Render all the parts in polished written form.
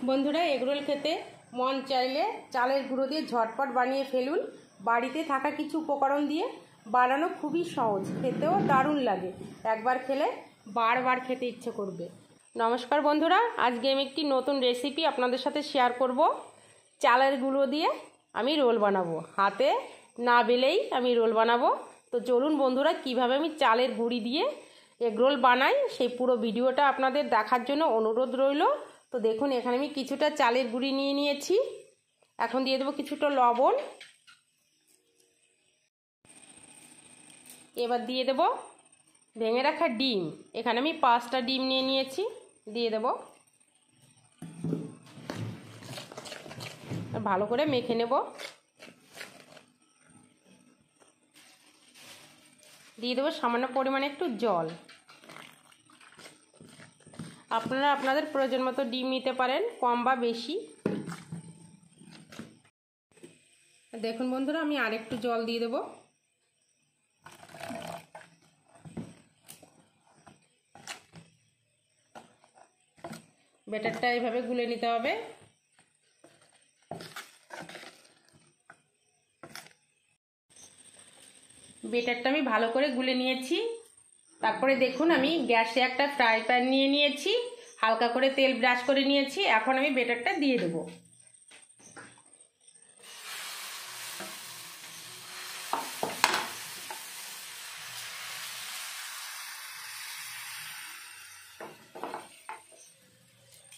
বন্ধুরা, এগরোল খেতে মন চাইলে চালের গুঁড়ো দিয়ে ঝটপট বানিয়ে ফেলুন। বাড়িতে থাকা কিছু উপকরণ দিয়ে বানানো খুবই সহজ, খেতেও দারুণ লাগে। একবার খেলে বারবার খেতে ইচ্ছে করবে। নমস্কার বন্ধুরা, আজকে আমি একটি নতুন রেসিপি আপনাদের সাথে শেয়ার করব। চালের গুঁড়ো দিয়ে আমি রোল বানাবো, হাতে না বেলেই আমি রোল বানাবো। তো চলুন বন্ধুরা, কিভাবে আমি চালের গুঁড়ি দিয়ে এগরোল বানাই সেই পুরো ভিডিওটা আপনাদের দেখার জন্য অনুরোধ রইল। তো দেখুন, এখানে আমি কিছুটা চালের গুঁড়ি নিয়ে নিয়েছি। এখন দিয়ে দেবো কিছুটা লবণ। এবার দিয়ে দেব ভেঙে রাখা ডিম। এখানে আমি 5টা ডিম নিয়ে নিয়েছি, দিয়ে দেব। ভালো করে মেখে নেব। দিয়ে দেবো সামান্য পরিমাণে একটু জল। আপনারা আপনাদের প্রয়োজন মতো ডিম নিতে পারেন, কম বা বেশি। দেখুন বন্ধুরা, আমি আরেকটু জল দিয়ে দেব। ব্যাটারটা এইভাবে গুলে নিতে হবে। ব্যাটারটা আমি ভালো করে গুলে নিয়েছি। তারপরে দেখুন, আমি গ্যাসে একটা ফ্রাই প্যান নিয়ে নিয়েছি, হালকা করে তেল ব্রাশ করে নিয়েছি। এখন আমি ব্যাটারটা দিয়ে দেব।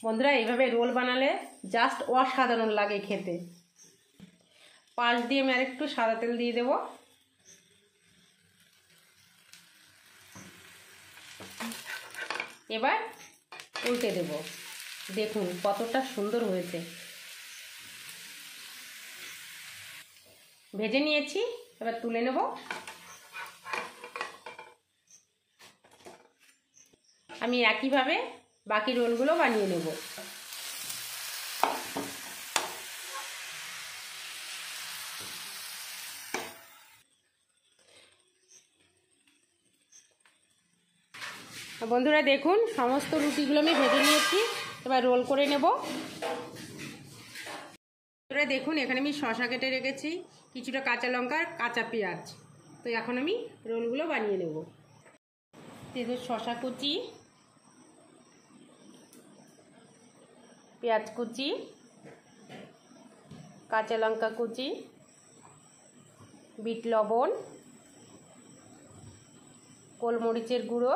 বন্ধুরা, এইভাবে রোল বানালে জাস্ট অসাধারণ লাগে খেতে। পাশ দিয়ে আমি আরেকটু সাদা তেল দিয়ে দেব। এবার উল্টে দেব। দেখুন কতটা সুন্দর হয়েছে। ভেজে নিয়েছি, এবার তুলে নেব। আমি একইভাবে বাকি রোলগুলো বানিয়ে নেব। বন্ধুরা দেখুন, সমস্ত রুটিগুলো আমি ভেজে নিয়েছি। এবার রোল করে নেব। বন্ধুরা দেখুন, এখানে আমি শসা কেটে রেখেছি, কিছুটা কাঁচা লঙ্কা, কাঁচা পেঁয়াজ। তো এখন আমি রোলগুলো বানিয়ে নেব। দেব শসা কুচি, পেঁয়াজ কুচি, কাঁচা লঙ্কা কুচি, বিট লবণ, গোলমরিচের গুঁড়ো,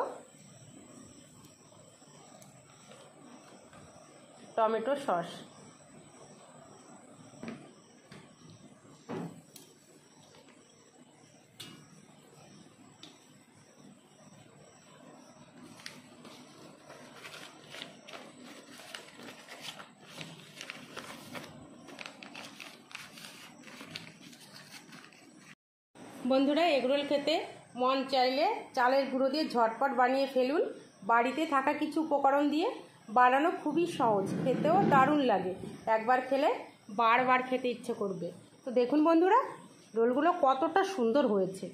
টমেটো সস। বন্ধুরা, এগরোল খেতে মন চাইলে চালের গুঁড়ো দিয়ে ঝটপট বানিয়ে ফেলুন। বাড়িতে থাকা কিছু উপকরণ দিয়ে বানানো খুবই সহজ, খেতেও দারুণ লাগে। একবার খেলে বারবার খেতে ইচ্ছে করবে। তো দেখুন বন্ধুরা, রোলগুলো কতটা সুন্দর হয়েছে।